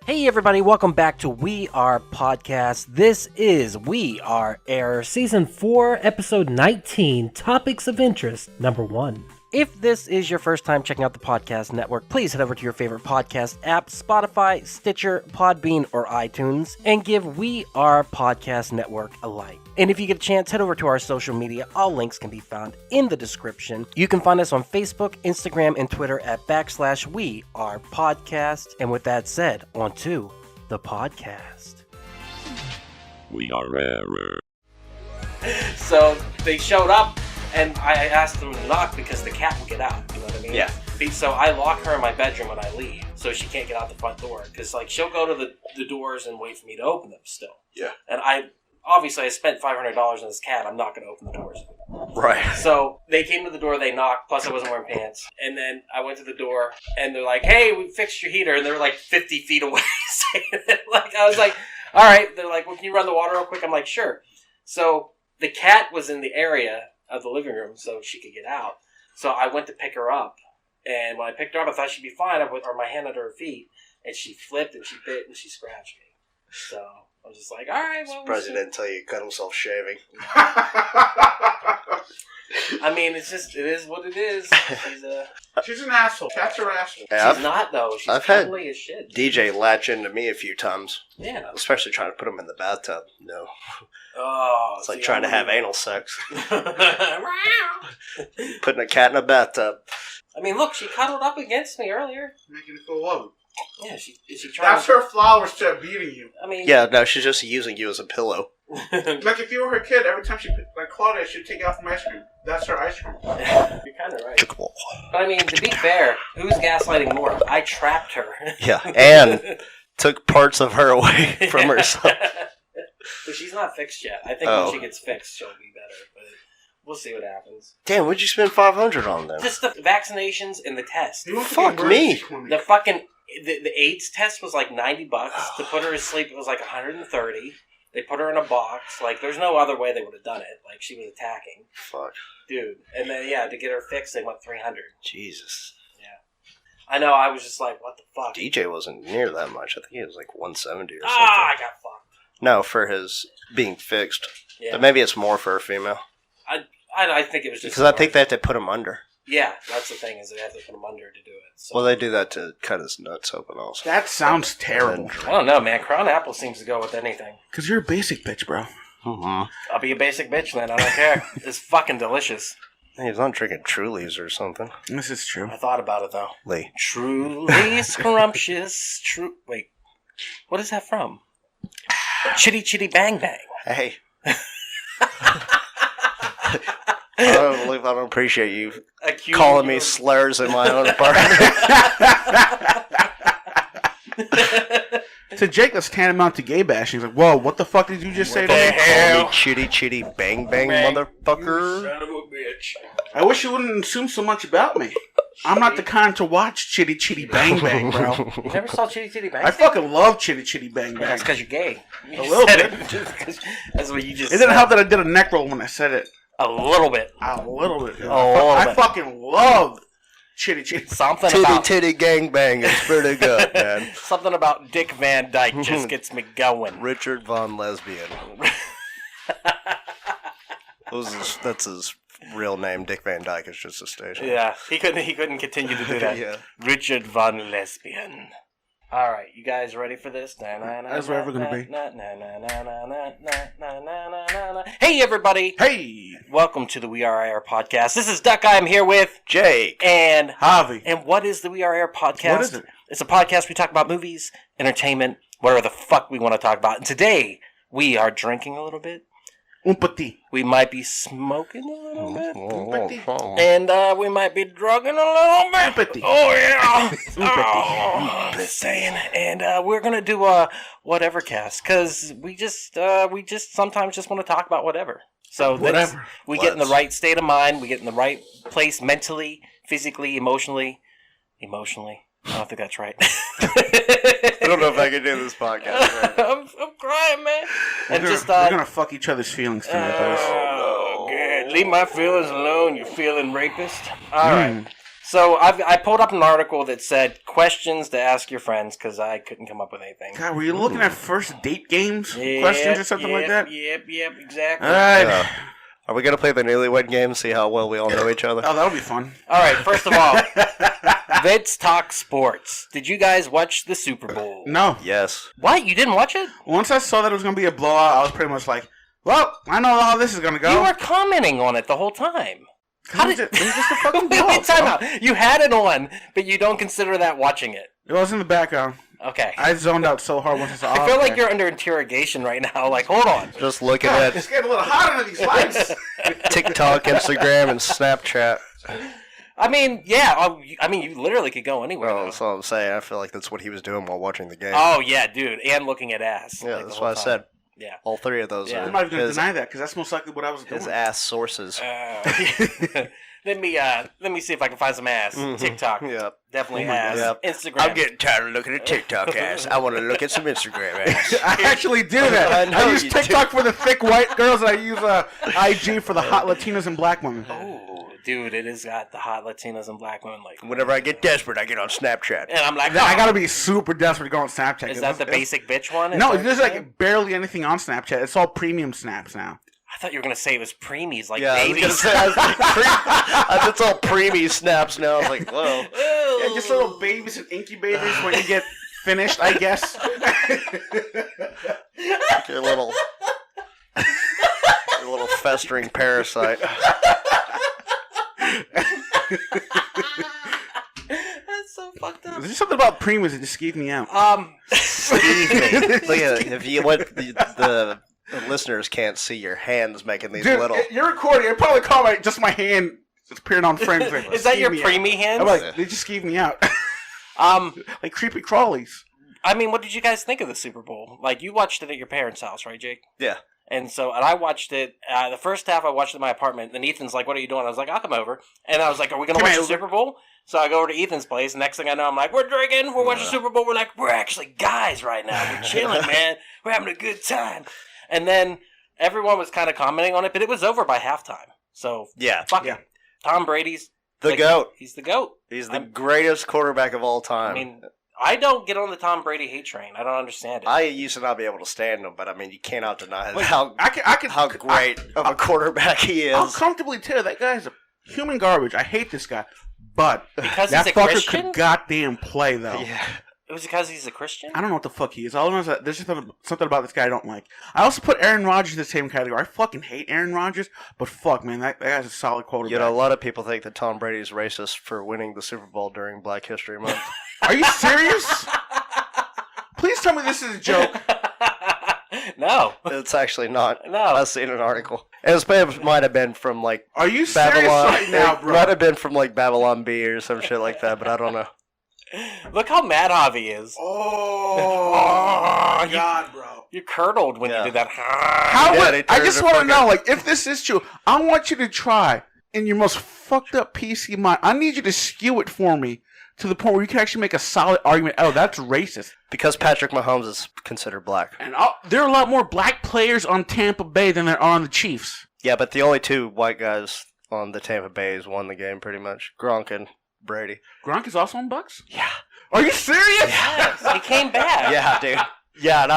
Hey everybody, welcome back to We Are Podcast. This is We Are Air, Season 4, Episode 19, Topics of Interest, Number 1. If this is your first time checking out the podcast network, please head over to your favorite podcast app, Spotify, Stitcher, Podbean, or iTunes, and give We Are Podcast Network a like. And if you get a chance, head over to our social media. All links can be found in the description. You can find us on Facebook, Instagram, and Twitter at /We Are Podcast. And with that said, on to the podcast. We are rare. So they showed up, and I asked them to knock because the cat will get out. You know what I mean? Yeah. So I lock her in my bedroom when I leave, so she can't get out the front door. Because like she'll go to the doors and wait for me to open them still. Yeah. And I spent $500 on this cat. I'm not going to open the doors. Right. So they came to the door, they knocked, plus I wasn't wearing pants. And then I went to the door, and they're like, hey, we fixed your heater. And they were like 50 feet away. Like, I was like, all right. They're like, well, can you run the water real quick? I'm like, sure. So the cat was in the area of the living room so she could get out. So I went to pick her up. And when I picked her up, I thought she'd be fine. I put my hand under her feet, and she flipped, and she bit, and she scratched me. So I was just like, all right, well, Surprised you didn't tell you he cut himself shaving. I mean, it is what it is. She's an asshole. Cats are assholes. Yeah, She's not, though. She's I've had cuddly as shit. DJ latch into me a few times. Yeah. Especially trying to put him in the bathtub. No. Oh. It's like trying to have anal sex. Putting a cat in a bathtub. I mean, look, she cuddled up against me earlier. Making it feel lovely. Yeah, is she trying That's her flowers to beating you. I mean... Yeah, no, she's just using you as a pillow. Like if you were her kid, every time she, like Claudia, she'd take out some ice cream. That's her ice cream. You're kind of right. But I mean, to be fair, who's gaslighting more? I trapped her. Yeah, and took parts of her away from herself. But she's not fixed yet. I think when she gets fixed, she'll be better. But we'll see what happens. Damn, what'd you spend $500 on then? Just the vaccinations and the test. Fuck me. The fucking the AIDS test was like $90. To put her to sleep, it was like $130. They put her in a box. Like, there's no other way they would have done it. Like, she was attacking. Fuck. Dude. And then, yeah, to get her fixed, they went $300. Jesus. Yeah. I know, I was just like, what the fuck? DJ wasn't near that much. I think he was like 170 or something. Ah, I got fucked. No, for his being fixed. Yeah. But maybe it's more for a female. I think it was just... Because I think they have to put him under. Yeah, that's the thing, is they have to put him under to do it. So. Well, they do that to cut his nuts open also. That sounds terrible. I don't know, man. Crown Apple seems to go with anything. Because you're a basic bitch, bro. Mm-hmm. I'll be a basic bitch then. I don't care. It's fucking delicious. He's not drinking Trulies or something. This is true. I thought about it, though. Lee. Truly scrumptious. Wait. What is that from? Chitty Chitty Bang Bang. Hey. I don't appreciate you calling me slurs in my own apartment. To Jake, that's tantamount to gay bashing. He's like, whoa, what the fuck did you just say to me? Call me chitty chitty bang bang, motherfucker. Son of a bitch. I wish you wouldn't assume so much about me. I'm not the kind to watch Chitty Chitty Bang Bang, bro. You never saw Chitty Chitty Bang Bang? I fucking love Chitty Chitty Bang Bang. That's because you're gay. A little bit. That's what you just It didn't help that I did a neck roll when I said it. A little bit. A little bit. I fucking love Chitty Chitty. Something Titty about titty gang bang is pretty good, man. something about Dick Van Dyke just gets me going. Richard Von Lesbian. That's his real name. Dick Van Dyke is just a station. Yeah, he couldn't continue to do that. Yeah. Richard Von Lesbian. All right, you guys ready for this? As we're ever gonna be. Hey, everybody! Hey, Welcome to the We Are Air podcast. This is Duck. I'm here with Jake and Javi. And what is the We Are Air podcast? What is it? It's a podcast we talk about movies, entertainment, whatever the fuck we want to talk about. And today we are drinking a little bit. Un petit. We might be smoking a little bit. Oh. And we might be drugging a little bit. Un petit. Oh, yeah. Un petit. Just saying. And we're going to do a whatever cast because we just sometimes just want to talk about whatever. So Whatever. we get in the right state of mind. We get in the right place mentally, physically, emotionally. I don't think that's right. I don't know if I can do this podcast. Right? I'm crying, man. We're gonna fuck each other's feelings tonight, boys. Oh, good. Leave my feelings alone, you feeling rapist. All right. So I pulled up an article that said questions to ask your friends because I couldn't come up with anything. God, were you looking at first date games questions or something like that? Yep, exactly. All right. Are we going to play the newlywed game, see how well we all know each other? Oh, that'll be fun. All right, first of all, let's talk sports. Did you guys watch the Super Bowl? No. Yes. What? You didn't watch it? Once I saw that it was going to be a blowout, I was pretty much like, well, I know how this is going to go. You were commenting on it the whole time. It was just a fucking blowout. Wait, time out. You had it on, but you don't consider that watching it. It was in the background. Okay. I zoned out so hard once I saw it. I feel like you're under interrogation right now. Like, hold on. Just looking It's at getting a little hot under these lights. TikTok, Instagram, and Snapchat. I mean, yeah. You literally could go anywhere. Well, though. that's all I'm saying. I feel like that's what he was doing while watching the game. Oh, yeah, dude. And looking at ass. Yeah, like, that's the what whole I time. said. Yeah. All three of those Yeah. are I'm not even going to his, deny that because that's most likely what I was doing. his ass sources. Let me see if I can find some ass. TikTok. Yep. Definitely Oh my ass. God. Instagram. I'm getting tired of looking at TikTok ass. I want to look at some Instagram ass. I actually do that. I know I use you TikTok for the thick white girls, and I use IG for the hot Latinas and black women. Oh, dude, it has got the hot Latinas and black women. Like, Whenever I get desperate, I get on Snapchat. and I'm like, I gotta be super desperate to go on Snapchat. Is that the basic bitch one? Is No, that there's what you're like barely anything on Snapchat. It's all premium snaps now. I thought you were gonna say it was preemies, like Yeah, I was babies. gonna say, it's all preemie snaps now. I was like, whoa. Yeah, just little babies and incubators when you get finished, I guess. Your little festering parasite. That's so fucked up. There's something about premiums that just skeeved me out. Excuse me. Look at it. If you what the listeners can't see your hands making these Dude, little. you're recording. I probably call just my hand just appearing on friends. Is that your preemie hands? I'm like, they just skeeved me out. Like creepy crawlies. I mean, what did you guys think of the Super Bowl? Like, you watched it at your parents' house, right, Jake? Yeah. And I watched it, the first half I watched it in my apartment, and Ethan's like, what are you doing? I was like, I'll come over. And I was like, are we going to watch the Super Bowl? So I go over to Ethan's place, and next thing I know, I'm like, we're drinking, we're watching the Super Bowl, we're actually guys right now. We're chilling, man. We're having a good time. And then everyone was kind of commenting on it, but it was over by halftime. So, Yeah. fuck it. Tom Brady's The GOAT. He's the GOAT. He's the greatest quarterback of all time. I mean, I don't get on the Tom Brady hate train. I don't understand it. I used to not be able to stand him, but I mean, you cannot deny Like, how how great of a quarterback he I'll is. comfortably tell you that guy's a human garbage. I hate this guy. But Because that he's a fucker Christian? could goddamn play, though. Yeah. It was because he's a Christian? I don't know what the fuck he is. All I know is that there's just something about this guy I don't like. I also put Aaron Rodgers in the same category. I fucking hate Aaron Rodgers, but fuck, man, that guy's a solid quarterback. You know, a lot of people think that Tom Brady is racist for winning the Super Bowl during Black History Month. Are you serious? Please tell me this is a joke. No. It's actually not. No. I've seen an article. It might have been from, like, Are you serious Babylon. right now, It bro? might have been from, like, Babylon B or some shit like that, but I don't know. Look how mad Javi is. Oh, my God, bro. You curdled when Yeah. you did that. I just want to know, like, if this is true, I want you to try, in your most fucked up PC mind, I need you to skew it for me to the point where you can actually make a solid argument. Oh, that's racist. Because Patrick Mahomes is considered black. And there are a lot more black players on Tampa Bay than there are on the Chiefs. Yeah, but the only two white guys on the Tampa Bays won the game pretty much. Gronk and Brady. Gronk is also on Bucks? Yeah. Are you serious? Yes, he came back. Yeah, dude. Yeah, and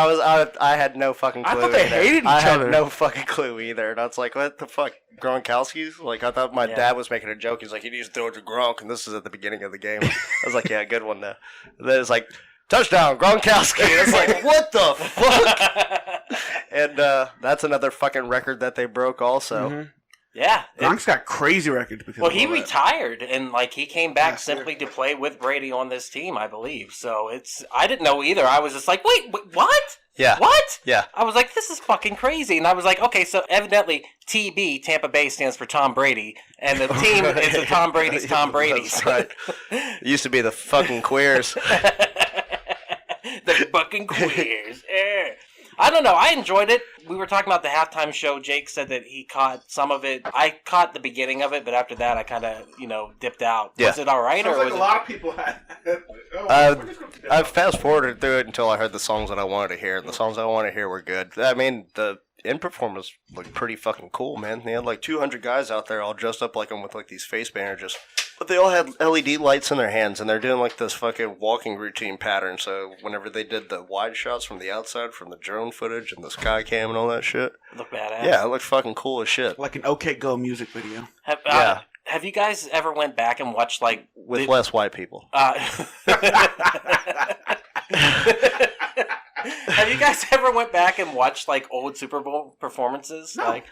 I had no fucking clue. I thought they either. hated each I other. had no fucking clue either. And I was like, what the fuck? Gronkowski's? Like, I thought my dad was making a joke. He's like, he needs to throw it to Gronk, and this is at the beginning of the game. I was like, yeah, good one, though. And then it's like, touchdown, Gronkowski. It's like, what the fuck? And that's another fucking record that they broke also. Mm-hmm. Yeah. Gronk's got crazy records. Because Well, of he all that. retired, and like he came back Yeah, simply to play with Brady on this team, I believe. So I didn't know either. I was just like, wait, what? Yeah. What? Yeah. I was like, this is fucking crazy. And I was like, okay, so evidently TB, Tampa Bay, stands for Tom Brady, and the team is the Tom Brady's Tom Brady's. That's right. It used to be the fucking queers. The fucking queers. I don't know. I enjoyed it. We were talking about the halftime show. Jake said that he caught some of it. I caught the beginning of it, but after that, I kind of, dipped out. Yeah. Was it all right? Sounds or like was a it... lot of people had. I fast forwarded through it until I heard the songs that I wanted to hear. And the songs I wanted to hear were good. I mean, the end performance looked pretty fucking cool, man. They had like 200 guys out there all dressed up like them with like these face bandages. But they all had LED lights in their hands, and they're doing like this fucking walking routine pattern. So whenever they did the wide shots from the outside, from the drone footage and the sky cam and all that shit, Look badass. yeah, it looked fucking cool as shit. Like an OK Go music video. Have you guys ever went back and watched like With less white people. Have you guys ever went back and watched like old Super Bowl performances? No. Like,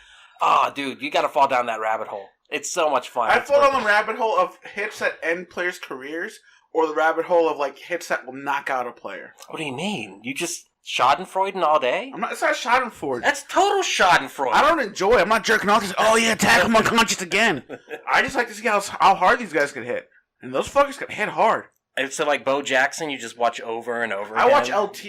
dude, you got to fall down that rabbit hole. It's so much fun. I fall down the rabbit hole of hits that end players' careers, or the rabbit hole of like hits that will knock out a player. What do you mean? You just Schadenfreude all day? It's not Schadenfreude. That's total Schadenfreude. I don't enjoy it. I'm not jerking off. Oh yeah, tackle him unconscious again. I just like to see how hard these guys get hit, and those fuckers get hit hard. And so like Bo Jackson, you just watch over and over. I again. watch LT,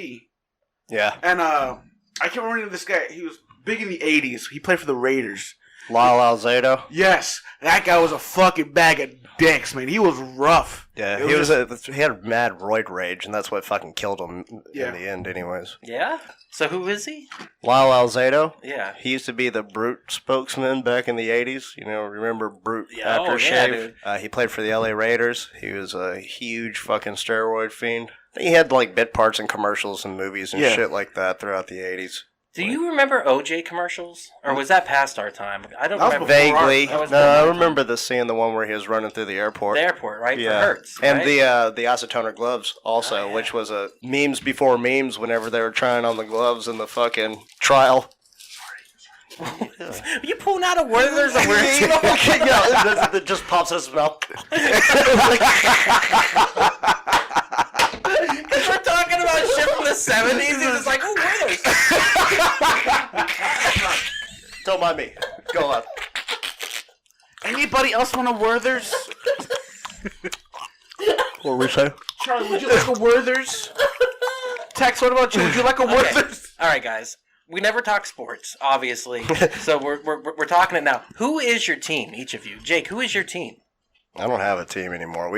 Yeah. and I can't remember this guy. He was big in the '80s. He played for the Raiders. Lyle Alzado. Yes, that guy was a fucking bag of dicks, man. He was rough. Yeah, It he had mad roid rage, and that's what fucking killed him Yeah. in the end, anyways. Yeah. So who is he? Lyle Alzado. Yeah. He used to be the Brute spokesman back in the 80s. You know, remember Brute Yeah, aftershave? dude. He played for the LA Raiders. He was a huge fucking steroid fiend. He had like bit parts in commercials and movies and Yeah. shit like that throughout the 80s. Do you remember OJ commercials, or was that past our time? I don't That was remember. Vaguely. That was No, before I my remember the scene, the one where he was running through the airport. The airport, right? Yeah, For Hertz, and right? the acetone gloves also, Oh, yeah. which was a memes before memes. Whenever they were trying on the gloves in the fucking trial. Are you pulling out a word? There's a word. Yeah, it just pops in his mouth. Because we're talking about shit from the 70s. He's just like, oh, where are those? Don't mind me. Go on. Anybody else want a Werther's? What were we saying? Charlie, would you like a Werther's? Tex, what about you? Would you like a Okay. Werther's? All right, guys. We never talk sports, obviously. So we're talking it now. Who is your team, each of you? Jake, who is your team? I don't have a team anymore.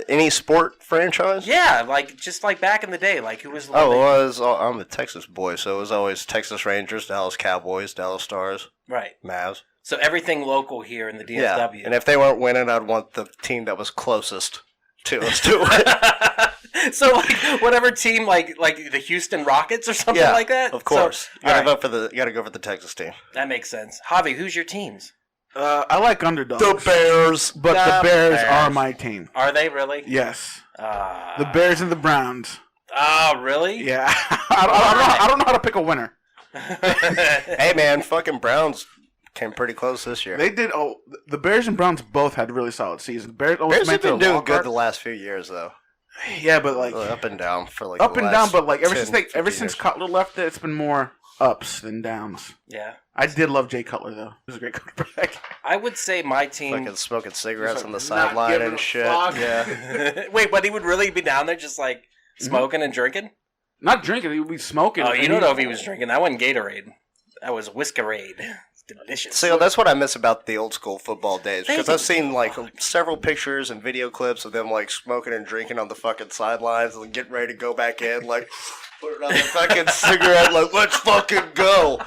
Any sport franchise? Yeah, like just like back in the day, like who was the one I'm a Texas boy, so it was always Texas Rangers, Dallas Cowboys, Dallas Stars, right. Mavs. So everything local here in the Yeah, DFW. and if they weren't winning, I'd want the team that was closest to us to win. So like whatever team, like the Houston Rockets or something like that. Of course, So, you all right, gotta go for the Texas team. that makes sense. Javi, who's your teams? I like underdogs. Bears. But The the Bears Bears. are my team. Are they really? Yes. The Bears and the Browns. Oh, really? Yeah. I don't know how to pick a winner. Hey man, fucking Browns came pretty close this year. They did. Oh, the Bears and Browns both had really solid seasons. Bears almost Bears made have the been doing wild good card. the last few years though. Yeah, but like Up and down for like up the and last down. But like ever 10, since 15 years. Cutler left, it's been more ups than downs. Yeah. I did love Jay Cutler though. He was a great quarterback. I would say my team. Fucking smoking cigarettes He's on the like, sideline not giving and a shit. fuck. Yeah. Wait, but he would really be down there just like smoking and drinking? Not drinking. He would be smoking. Oh, and you don't know if he was drinking. That wasn't Gatorade. That was Whiskerade. It's delicious. See, that's what I miss about the old school football days because Thank I've seen like several pictures and video clips of them like smoking and drinking on the fucking sidelines and getting ready to go back in, like putting on the fucking cigarette, like let's fucking go.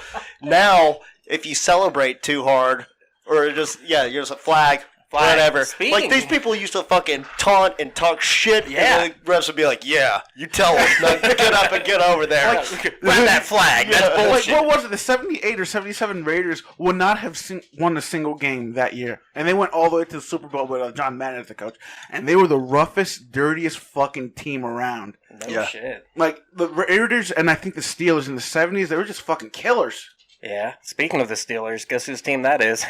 Now, if you celebrate too hard or just you're just a flag. Whatever. Speaking- Like, these people used to fucking taunt and talk shit. Yeah. And the refs would be like, yeah, you tell them. No, get up and get over there. Grab that flag. That's Yeah. bullshit. Like, what was it? The 78 or 77 Raiders would not have won a single game that year. And they went all the way to the Super Bowl with John Madden as the coach. And they were the roughest, dirtiest fucking team around. No Yeah. shit. Like, the Raiders and I think the Steelers in the 70s, they were just fucking killers. Yeah. Speaking of the Steelers, guess whose team that is?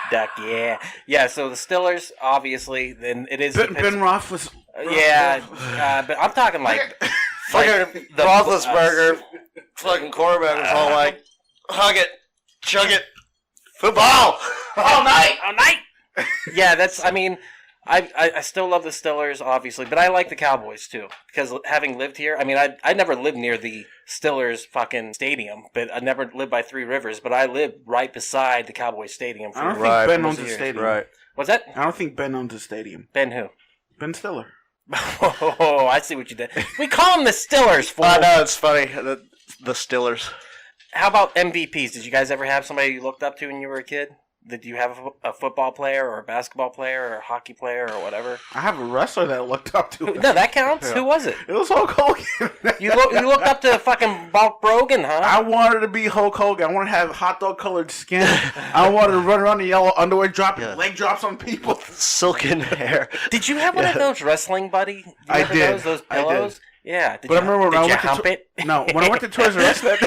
Duck, yeah. Yeah, so the Steelers, obviously, then it is... Ben Roth was... but I'm talking like... Fucking Roethlisberger, fucking quarterback was all like, hug it, chug it, football, all night. All night! Yeah, that's... I mean... I still love the Steelers, obviously, but I like the Cowboys, too. Because having lived here, I mean, I never lived near the Steelers fucking stadium, but I never lived by Three Rivers, but I lived right beside the Cowboys stadium. I don't For, think Right. Ben Most owns a years. stadium. Right. what's that? I don't think Ben owns a stadium. Ben who? Ben Stiller. Oh, I see what you did. We call them the Stillers, fool. I know, it's funny. The Steelers. How about MVPs? Did you guys ever have somebody you looked up to when you were a kid? Did you have a football player or a basketball player or a hockey player or whatever? I have a wrestler that I looked up to. No, that counts. Yeah. Who was it? It was Hulk Hogan. You looked up to fucking Bulk Brogan, huh? I wanted to be Hulk Hogan. I wanted to have hot dog colored skin. I wanted to run around in yellow underwear, dropping leg drops on people. Silken hair. Did you have one of those wrestling buddy? I did. Those pillows? Yeah. But I remember when I went to hump it? No, when I went to Toys R Us that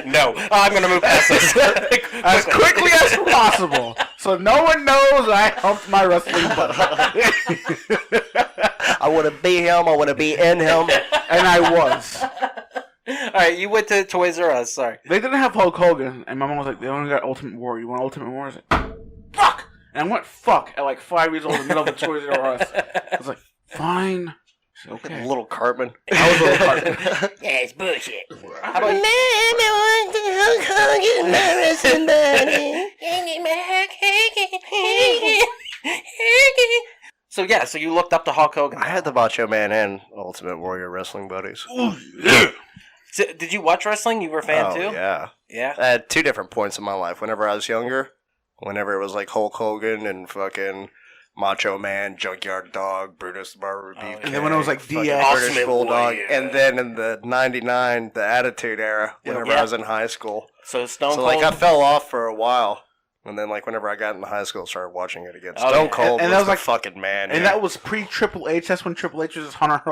No, I'm going to move past this. as quickly as possible, so no one knows I humped my wrestling buddy. I want to be him. I want to be in him. And I was. All right, you went to Toys R Us. Sorry. They didn't have Hulk Hogan, and my mom was like, "They only got Ultimate Warrior. You want Ultimate Warrior?" I was like, "Fuck!" And I went "fuck" at like 5 years old in the middle of the Toys R Us. I was like, "Fine." Okay. Little Cartman. I was a little Cartman. Yeah, it's bullshit. How about So you looked up to Hulk Hogan. I had the Macho Man and Ultimate Warrior wrestling buddies. So, did you watch wrestling? You were a fan too? Yeah. Yeah. At two different points in my life. Whenever I was younger, whenever it was like Hulk Hogan and fucking Macho Man, Junkyard Dog, Brutus the Barber Beefcake. And then when it was like fucking DX. British Bulldog. And then in the 99, the Attitude Era, whenever I was in high school. So Stone Cold. So like I fell off for a while. And then like whenever I got into high school, I started watching it again. Stone Cold and was that was the like fucking man. And that was pre-Triple H. That's when Triple H was Hunter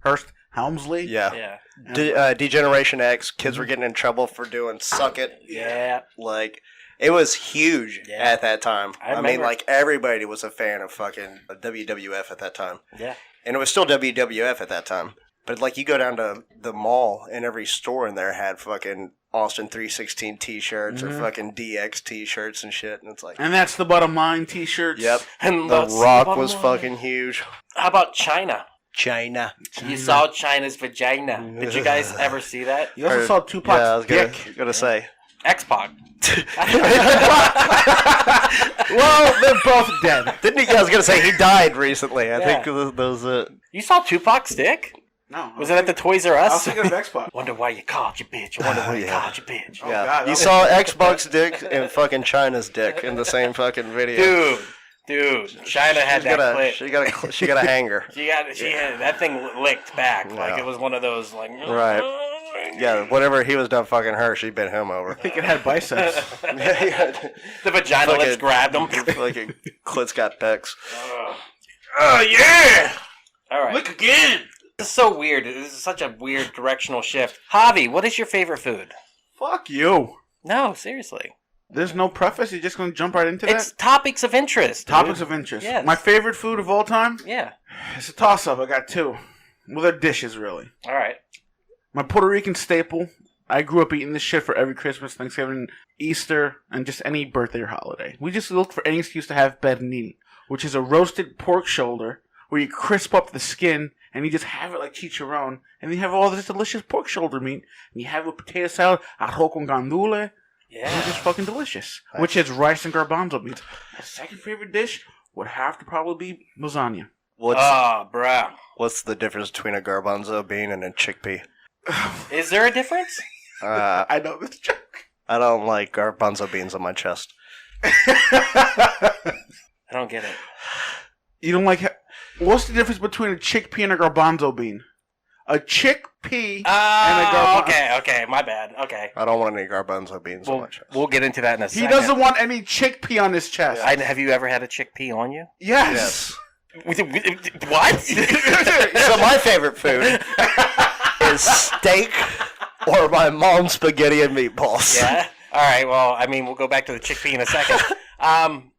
Hearst Helmsley. Yeah. Yeah. Degeneration X, kids were getting in trouble for doing Suck It. Yeah. Like, it was huge at that time. I I mean, remember. like, everybody was a fan of fucking WWF at that time. Yeah. And it was still WWF at that time. But, like, you go down to the mall, and every store in there had fucking Austin 316 t-shirts or fucking DX t-shirts and shit. And it's like... And that's the bottom line t-shirts. Yep. And The that's Rock bottom was line. fucking huge. How about China? China. You saw China's vagina. Did you guys ever see that? You also saw Tupac's Yeah, I was dick. gonna say. X-Pac. Well, they're both dead. Didn't he? I was gonna say he died recently. I Yeah. think those. You saw Tupac's dick? No. Was it at the Toys R I was Us? thinking of X-Pac. Wonder why you called your bitch. Wonder why you Yeah. called your bitch. Oh, Yeah, God, you that saw Xbox dick and fucking China's dick in the same fucking video. Dude, China had that clip. She got a hanger. She had that thing licked back like Yeah. it was one of those like. Right. Yeah, whenever he was done fucking her, she bent him over. I think it had biceps. The vagina lips Fucking- grabbed him. Fucking clit's got pecs. Oh yeah! All right. Look again. This is so weird. This is such a weird directional shift. Javi, what is your favorite food? Fuck you. No, seriously. There's no preface. You're just going to jump right into It's that? topics of interest. Topics dude. of interest. Yes. My favorite food of all time? Yeah. It's a toss-up. I got two. Well, they're dishes, really. All right. My Puerto Rican staple. I grew up eating this shit for every Christmas, Thanksgiving, Easter, and just any birthday or holiday. We just look for any excuse to have pernil, which is a roasted pork shoulder where you crisp up the skin and you just have it like chicharron, and you have all this delicious pork shoulder meat, and you have it with potato salad, arroz con gandule, and Yeah. it's just fucking delicious. Which is rice and garbanzo beans. My second favorite dish would have to probably be lasagna. Bruh. What's the difference between a garbanzo bean and a chickpea? Is there a difference? I know this joke. I don't like garbanzo beans on my chest. I don't get it. You don't like... What's the difference between a chickpea and a garbanzo bean? A chickpea and a Oh, garbanzo... okay. My bad. Okay. I don't want any garbanzo beans on my chest. We'll get into that in a He second. doesn't want any chickpea on his chest. Have you ever had a chickpea on you? Yes. What? So my favorite food is steak or my mom's spaghetti and meatballs. Yeah. All right. Well, I mean, we'll go back to the chickpea in a second.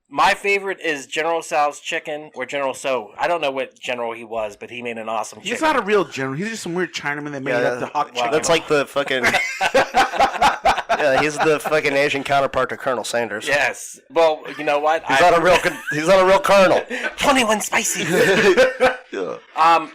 My favorite is General Tso's chicken or General Tso. I don't know what general he was, but he made an awesome chicken. He's not a real general. He's just some weird Chinaman that made up the hot chicken. That's like the fucking... Yeah, he's the fucking Asian counterpart to Colonel Sanders. Yes. Well, you know what? He's not a real colonel. 21 spicy.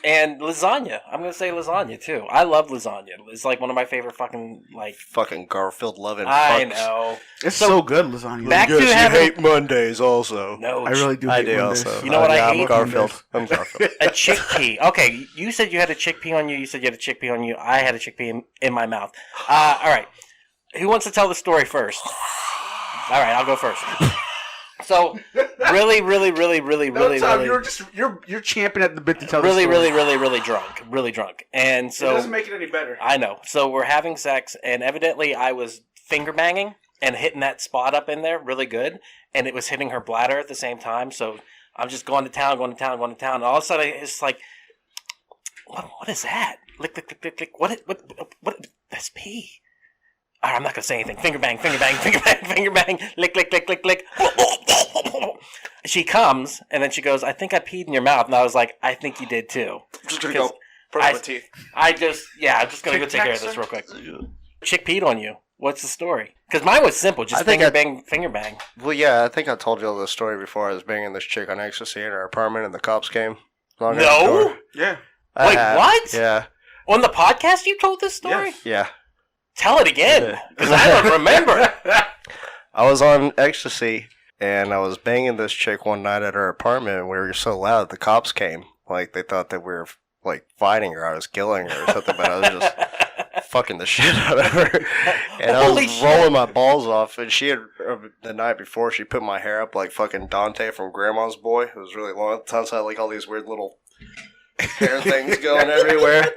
And lasagna. I'm gonna say lasagna too. I love lasagna. It's like one of my favorite fucking like. Fucking Garfield loving. I fucks. know. It's so good, lasagna. Back to Yes, you having hate Mondays also. no. I really do. I hate do Mondays. also. You know what I I'm hate? Garfield. I'm Garfield. A chickpea. Okay, you said you had a chickpea on you. You said you had a chickpea on you. I had a chickpea in my mouth. All right. Who wants to tell the story first? All right, I'll go first. So, really, you're champing at the bit to tell really, the story. really drunk, and so It doesn't make it any better. I know. So we're having sex, and evidently I was finger banging and hitting that spot up in there really good, and it was hitting her bladder at the same time. So I'm just going to town, and all of a sudden it's like, what is that? Lick. What? That's pee. All right, I'm not gonna say anything. Finger bang, lick. She comes, and then she goes, I think I peed in your mouth. And I was like, I think you did too. I'm just going to go brush my teeth. I'm just going to go take care of this real quick. Chick peed on you. What's the story? Because mine was simple, just finger bang. Well, yeah, I think I told you the story before. I was banging this chick on ecstasy in her apartment, and the cops came. No? Yeah. Wait, what? Yeah. On the podcast you told this story? Yes. Yeah. Tell it again, because I don't remember. I was on ecstasy, and I was banging this chick one night at her apartment, and we were so loud, the cops came. Like, they thought that we were, like, fighting her. I was killing her or something, but I was just fucking the shit out of her. And I was rolling my balls off, and she had, the night before, she put my hair up like fucking Dante from Grandma's Boy. It was really long at the time, so I had, like, all these weird little hair things going everywhere.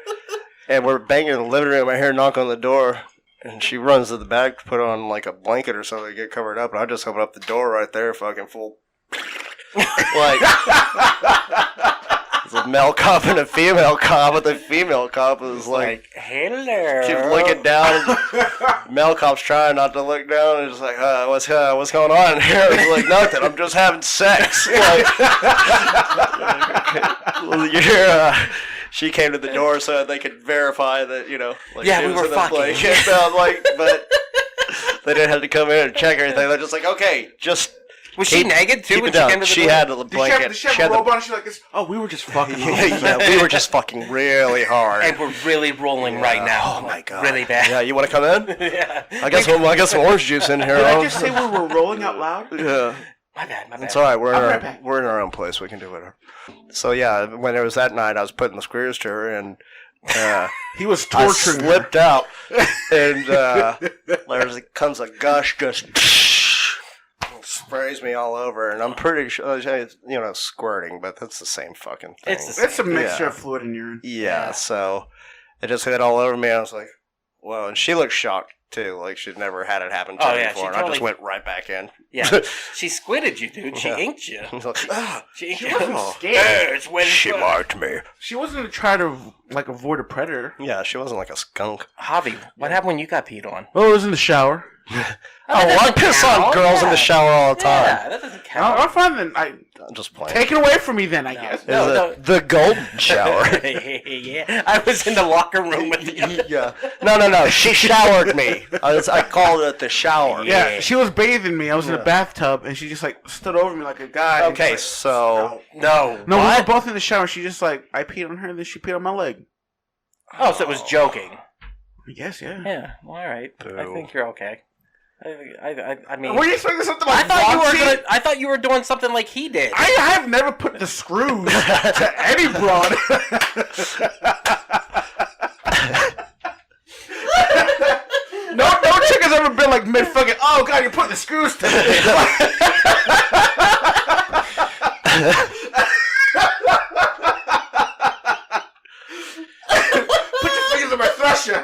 And we're banging in the living room. I hear a knock on the door, and she runs to the back to put on like a blanket or something to get covered up. And I just open up the door right there, fucking full. Like, it's a male cop and a female cop, but the female cop was like hello. Keep looking down. Male cop's trying not to look down, and just like, what's going on here? I was like, nothing. I'm just having sex. Like, she came to the door so that they could verify that, you know, like, yeah, we were fucking. But they didn't have to come in and check everything. They're just like, okay, just. Was she naked too when she came to the door? She had a blanket. Did she have a robe on? She's like, we were just fucking. Yeah, we were just fucking really hard. And we're really rolling right now. Oh my god. Really bad. Yeah, you want to come in? Yeah. I got some orange juice in here. Did I just say we were rolling out loud? Yeah. My bad. It's alright, we're in our own place, we can do whatever. So yeah, when it was that night, I was putting the screws to her, and he was torturing her. I slipped out, and there comes a gush, just sprays me all over, and I'm pretty sure, you know, squirting, but that's the same fucking thing. It's a mixture of fluid and urine. Yeah, so it just hit all over me, and I was like, whoa, and she looked shocked. Too, like she'd never had it happen to her before, and I just went right back in. Yeah, she squidded you, dude. She inked you. She wasn't scared. She marked me. She wasn't trying to like avoid a predator. Yeah, she wasn't like a skunk. Javi, what happened when you got peed on? Oh, it was in the shower. I piss on girls in the shower all the time. Yeah, that doesn't count. I'm fine then. I'm just playing. Take it away from me then, I guess. No. The golden shower. Yeah, I was in the locker room with you. Yeah. No. She showered me. I called it the shower. Yeah, she was bathing me. I was in a bathtub, and she just like stood over me like a guy. Okay, like, so no, we were both in the shower. She just like I peed on her, and then she peed on my leg. Oh, so it was joking. Yes, yeah. Yeah. Well, all right. Boo. I think you're okay. I mean, were you expecting something like I thought you were doing something like he did. I have never put the screws to any broad. No chick has ever been like mid fucking. Oh god, you're putting the screws to me. Put your fingers in my thresher.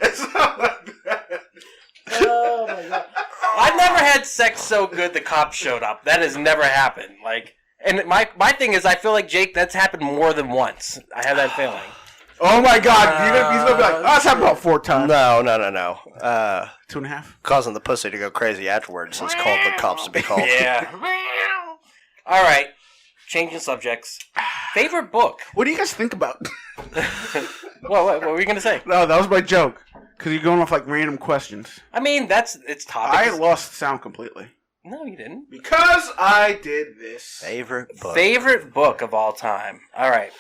It's not like that. Oh my god! I've never had sex so good the cops showed up. That has never happened. Like, and my thing is, I feel like Jake, that's happened more than once. I have that feeling. Oh my god! He's gonna be like, oh, it's happened about 4 times. No. 2.5. Causing the pussy to go crazy afterwards has called the cops to be called. Yeah. All right. Changing subjects. Favorite book? What do you guys think about? What were you gonna say? No, that was my joke. Because you're going off like random questions. I mean, it's topics. I lost sound completely. No, you didn't. Because I did this. Favorite book. Favorite book of all time. All right.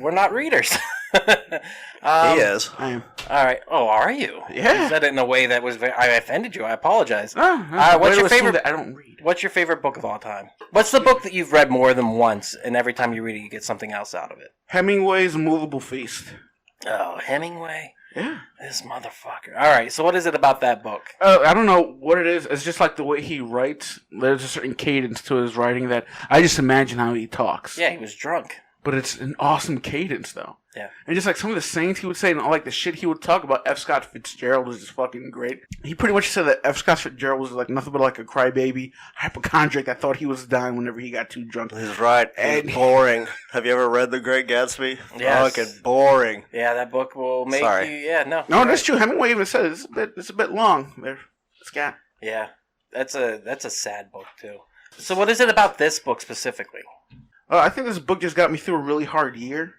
We're not readers. He is. I am. All right. Oh, are you? Yeah. You said it in a way that was I offended you. I apologize. No. What's your favorite? I don't read. What's your favorite book of all time? What's the book that you've read more than once, and every time you read it, you get something else out of it? Hemingway's Movable Feast. Oh, Hemingway. Yeah. This motherfucker. All right, so what is it about that book? I don't know what it is. It's just like the way he writes. There's a certain cadence to his writing that I just imagine how he talks. Yeah, he was drunk. But it's an awesome cadence, though. Yeah. And just like some of the sayings he would say and all like the shit he would talk about, F. Scott Fitzgerald was just fucking great. He pretty much said that F. Scott Fitzgerald was like nothing but like a crybaby, hypochondriac that thought he was dying whenever he got too drunk. He's right. And- He's boring. Have you ever read The Great Gatsby? Yes. Fucking boring. Yeah, that book will make Sorry. you... Yeah, no. No, that's true. Hemingway even said it's a bit long there, Scott. Yeah, that's a sad book, too. So what is it about this book specifically? I think this book just got me through a really hard year.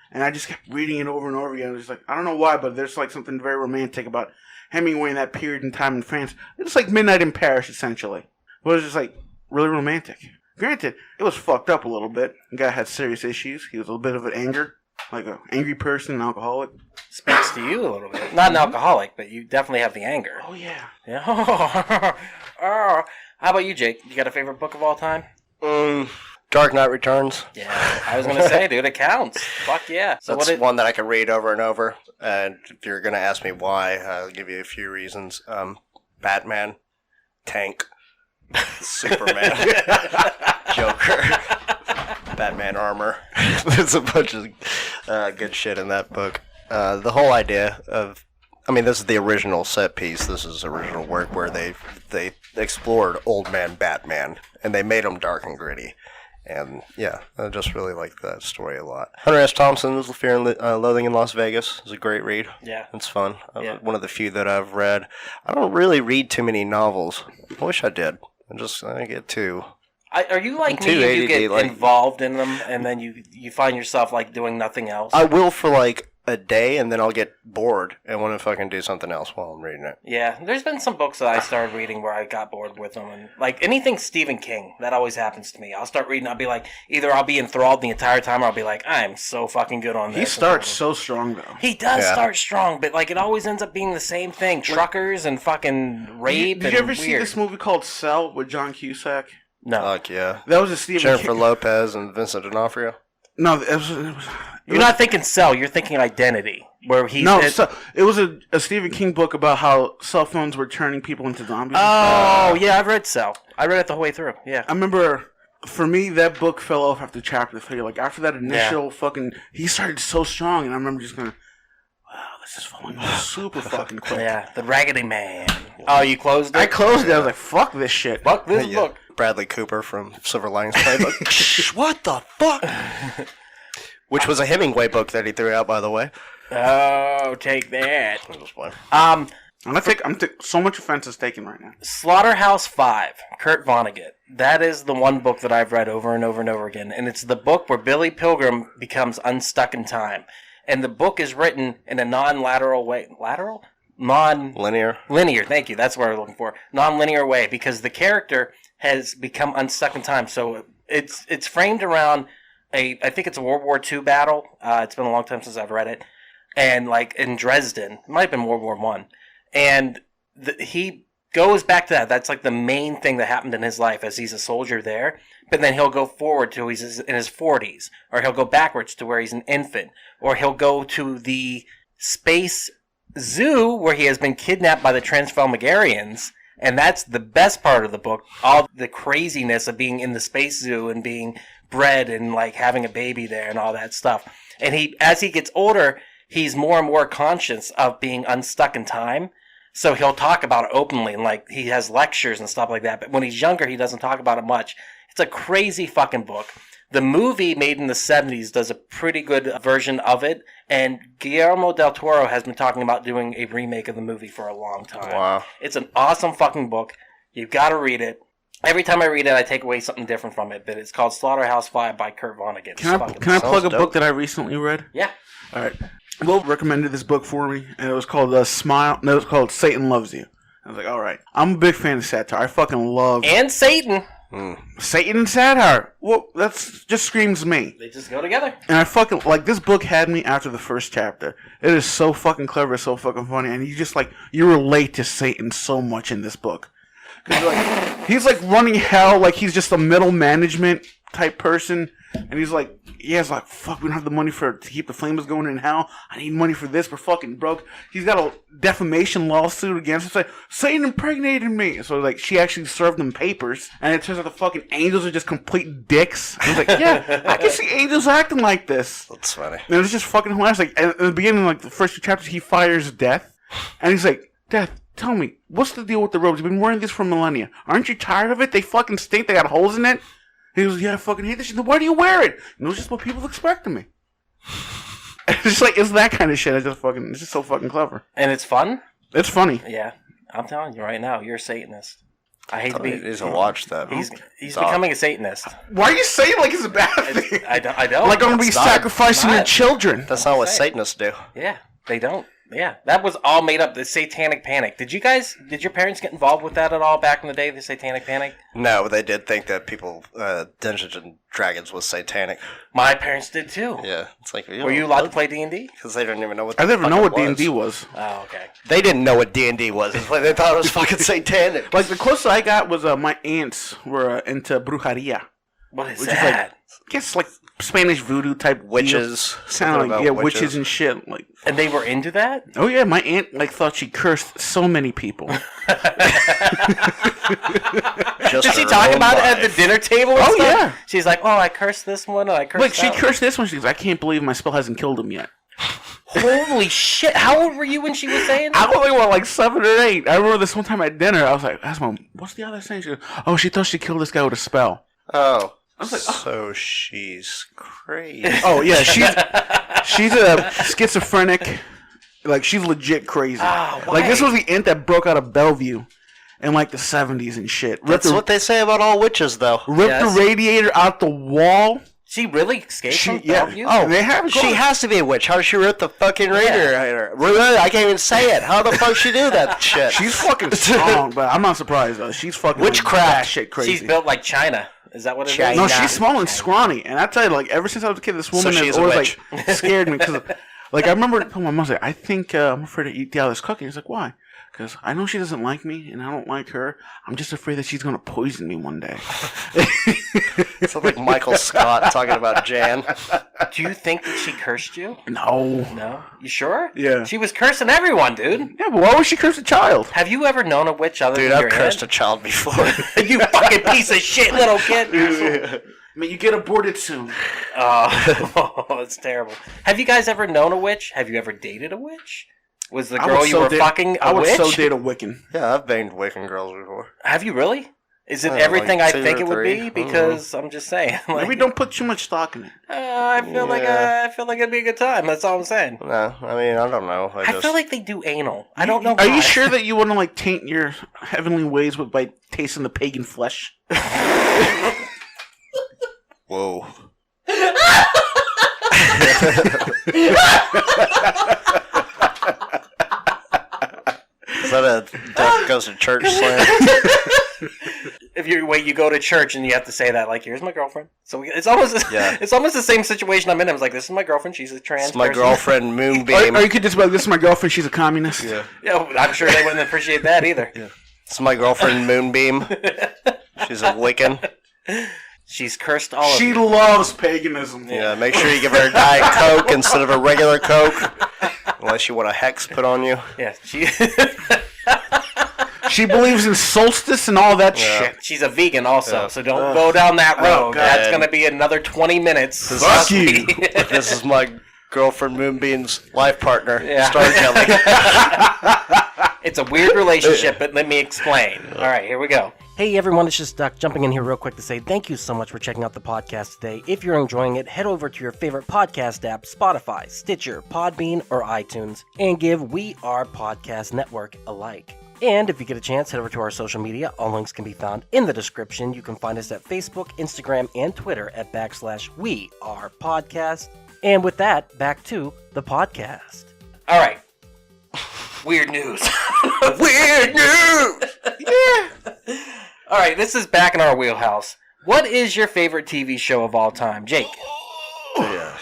And I just kept reading it over and over again. It was like, I don't know why, but there's like something very romantic about Hemingway in that period in time in France. It's like Midnight in Paris, essentially. It was just like really romantic. Granted, it was fucked up a little bit. The guy had serious issues. He was a little bit of an like an angry person, an alcoholic. Speaks to you a little bit. Not an alcoholic, but you definitely have the anger. Oh, yeah. Yeah. Oh. How about you, Jake? You got a favorite book of all time? Dark Knight Returns. Yeah, I was going to say, dude, it counts. Fuck yeah. So That's one that I can read over and over. And if you're going to ask me why, I'll give you a few reasons. Batman, Tank, Superman, Joker, Batman armor. There's a bunch of good shit in that book. The whole idea of... I mean, this is the original set piece. This is original work where they explored Old Man Batman. And they made him dark and gritty. And, yeah, I just really like that story a lot. Hunter S. Thompson's Fear and Loathing in Las Vegas is a great read. Yeah. It's fun. Yeah. One of the few that I've read. I don't really read too many novels. I wish I did. I get two. Are you like I'm me too and you ADD, get like- involved in them and then you find yourself like doing nothing else? I will for like a day, and then I'll get bored and want to fucking do something else while I'm reading it. Yeah, there's been some books that I started reading where I got bored with them. And like anything Stephen King, that always happens to me. I'll start reading, I'll be like, either I'll be enthralled the entire time or I'll be like, I'm so fucking good on this. He starts so strong, though. He does Yeah. start strong, but like it always ends up being the same thing. Truckers and fucking rape. Did you ever and see weird. this movie called Cell with John Cusack? No. Fuck yeah. That was a Stephen Jennifer King. Lopez and Vincent D'Onofrio. No, it was You're not thinking Cell, you're thinking Identity. Where he's it was a Stephen King book about how cell phones were turning people into zombies. Oh, yeah, I've read Cell. I read it the whole way through, yeah. I remember, for me, that book fell off after chapter 3. Like, after that initial he started so strong, and I remember just going, wow, this is falling off super fucking quick. Yeah, the Raggedy Man. Oh, you closed it? I closed it. I was like, fuck this shit. Fuck this Yeah. book. Bradley Cooper from Silver Linings Playbook. What the fuck? Which was a Hemingway book that he threw out, by the way. Oh, take that. It was fun. I'm so much offense is taken right now. Slaughterhouse 5, Kurt Vonnegut. That is the one book that I've read over and over and over again. And it's the book where Billy Pilgrim becomes unstuck in time. And the book is written in a non-lateral way. Lateral? Linear. Linear, thank you. That's what I'm looking for. Non-linear way, because the character has become unstuck in time. So it's framed around I think it's a World War II battle. It's been a long time since I've read it. And like in Dresden, it might have been World War I. And he goes back to that. That's like the main thing that happened in his life as he's a soldier there. But then he'll go forward to he's in his 40s. Or he'll go backwards to where he's an infant. Or he'll go to the space zoo where he has been kidnapped by the Transfalmagarians. And that's the best part of the book. All the craziness of being in the space zoo and being bred and like having a baby there and all that stuff. And as he gets older, he's more and more conscious of being unstuck in time. So he'll talk about it openly, and like he has lectures and stuff like that. But when he's younger, he doesn't talk about it much. It's a crazy fucking book. The movie made in the 70s does a pretty good version of it. And Guillermo del Toro has been talking about doing a remake of the movie for a long time. Wow. It's an awesome fucking book. You've got to read it. Every time I read it, I take away something different from it. But it's called Slaughterhouse 5 by Kurt Vonnegut. Can I plug a dope. book that I recently read? Yeah. All right. Will recommended this book for me, and it was called Smile. No, it was called Satan Loves You. I was like, all right. I'm a big fan of satire. I fucking love And Satan. Satan and satire. Well, that's just screams me. They just go together. And I fucking like this book had me after the first chapter. It is so fucking clever, so fucking funny, and you relate to Satan so much in this book. 'Cause like he's like running hell, like he's just a middle management type person, and he's like has like, fuck, we don't have the money to keep the flames going in hell. I need money for this. We're fucking broke. He's got a defamation lawsuit against him. It's like, Satan impregnated me. So like, she actually served him papers, and it turns out the fucking angels are just complete dicks. I was like, yeah, I can see angels acting like this. That's funny. And it was just fucking hilarious. Like, at the beginning, like the first 2 chapters, he fires Death, and he's like, Death, tell me, what's the deal with the robes? You've been wearing this for millennia. Aren't you tired of it? They fucking stink. They got holes in it. He goes, yeah, I fucking hate this shit. Why do you wear it? And it was just what people expect of me. It's just like, it's that kind of shit. It's just so fucking clever. And it's fun? It's funny. Yeah. I'm telling you right now, you're a Satanist. I hate to be... He needs to watch that. He's becoming a Satanist. Why are you saying like it's a bad thing? I don't. Like I'm going to be sacrificing your children. That's not what Satanists do. Yeah, they don't. Yeah, that was all made up. The Satanic Panic. Did your parents get involved with that at all back in the day? The Satanic Panic? No, but they did think that Dungeons and Dragons was satanic. My parents did too. Yeah, it's like were you allowed to play D&D? Because they didn't even know what. I never know what D&D was. Oh, okay. They didn't know what D&D was. It's like they thought it was fucking satanic. Like the closest I got was my aunts were into brujeria. What is which that? Is like, I guess like Spanish voodoo type witches. Sound like witches and shit. Like, and they were into that? Oh yeah, my aunt like thought she cursed so many people. Did she talk about it at the dinner table? Oh stuff? Yeah. She's like, oh, I cursed this one. I cursed. Like she that cursed this one. She goes, I can't believe my spell hasn't killed him yet. Holy shit! How old were you when she was saying that? I only was like 7 or 8. I remember this one time at dinner. I was like, "Ask Mom, what's the other thing?" She goes, "Oh, she thought she killed this guy with a spell." Oh. I was like, so she's crazy. Oh yeah, she's a schizophrenic. Like she's legit crazy. Oh, like this was the aunt that broke out of Bellevue in like the 70s and shit. That's what they say about all witches, though. Ripped the radiator out the wall. She really escaped from Bellevue? Oh, they have. She has to be a witch. How did she rip the fucking radiator? I can't even say it. How the fuck she do that shit? She's fucking strong, but I'm not surprised though. She's fucking witchcraft shit crazy. She's built like China. Is that what it is? No, she's small and scrawny. And I tell you, like ever since I was a kid, this woman has always like scared me because, like, I remember telling my mom, I think I'm afraid to eat the out of this cookie. He's like, why? Because I know she doesn't like me, and I don't like her. I'm just afraid that she's gonna poison me one day. Sounds like Michael Scott talking about Jan. Do you think that she cursed you? No. No? You sure? Yeah. She was cursing everyone, dude. Yeah, but why would she curse a child? Have you ever known a witch other Dude, than I've your cursed aunt? a child before. You fucking piece of shit, little kid. I mean, you get aborted soon. Oh, that's terrible. Have you guys ever known a witch? Have you ever dated a witch? Was the girl you were fucking a witch? I would so date a Wiccan. Yeah, I've banged Wiccan girls before. Have you really? Is it everything like I think it would be? Because I'm just saying. Like, Maybe don't put too much stock in it. I feel like it'd be a good time. That's all I'm saying. No, I mean I don't know. I feel like they do anal. I don't know. Are you sure that you want to like taint your heavenly ways by tasting the pagan flesh? Whoa. Is that a Death Goes to Church slam? If you go to church and you have to say that, like, here's my girlfriend. So it's almost the same situation I'm in. I was like, this is my girlfriend. She's a trans. It's my person. girlfriend, Moonbeam. Or you could just be like, this is my girlfriend. She's a communist. Yeah. Yeah, I'm sure they wouldn't appreciate that either. Yeah. It's my girlfriend, Moonbeam. She's a Wiccan. She's cursed all of She you. loves paganism. Yeah, make sure you give her a Diet Coke instead of a regular Coke. Unless you want a hex put on you. Yeah, She believes in solstice and all that shit. She's a vegan also, so don't go down that road. That's going to be another 20 minutes. Fuck you. This is my girlfriend, Moonbeam's life partner, Yeah. Star Kelly. It's a weird relationship, but let me explain. All right, here we go. Hey everyone, it's just Duck jumping in here real quick to say thank you so much for checking out the podcast today. If you're enjoying it, head over to your favorite podcast app, Spotify, Stitcher, Podbean, or iTunes, and give We Are Podcast Network a like. And if you get a chance, head over to our social media. All links can be found in the description. You can find us at Facebook, Instagram, and Twitter at /We Are Podcast. And with that, back to the podcast. All right. Weird news. Weird news! Yeah! All right, this is back in our wheelhouse. What is your favorite TV show of all time? Jake. Yeah,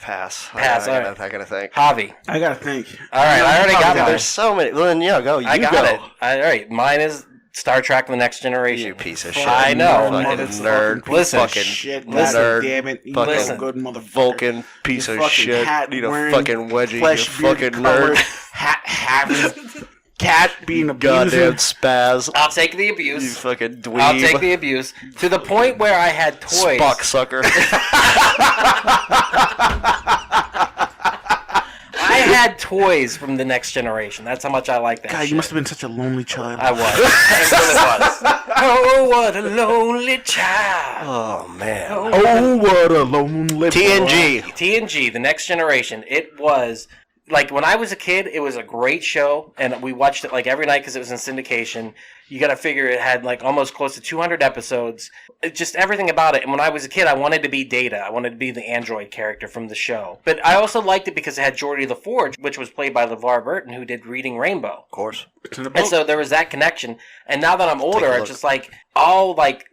pass. Pass, I all right. gotta think. Javi. I gotta think. All right, I already got mine. There's so many. Well, then, yeah, go. You I got go. it. All right, mine is Star Trek: The Next Generation. You piece of shit. I know. Fucking nerd. Listen, Fucking shit, nerd. damn it. You Fucking fucking good motherfucker. Vulcan piece You of fucking shit. hat Need a wearing, fucking wedgie. You flesh fucking beard colored, nerd. hat having, cat being Goddamn abused. spaz. I'll take the You abuse. fucking dweeb. I'll take the abuse. To the point where I had toys. Spock sucker. I had toys from The Next Generation. That's how much I like that God, shit. you must have been such a lonely child. I was. I really was. Oh, what a lonely child. Oh, man. Oh, what a lonely TNG. TNG, The Next Generation. It was, like, when I was a kid, it was a great show, and we watched it, like, every night because it was in syndication. You got to figure it had, like, almost close to 200 episodes. Just everything about it. And when I was a kid, I wanted to be Data. I wanted to be the android character from the show. But I also liked it because it had Geordie the Forge, which was played by LeVar Burton, who did Reading Rainbow. Of course. And so there was that connection. And now that I'm older, it's just like,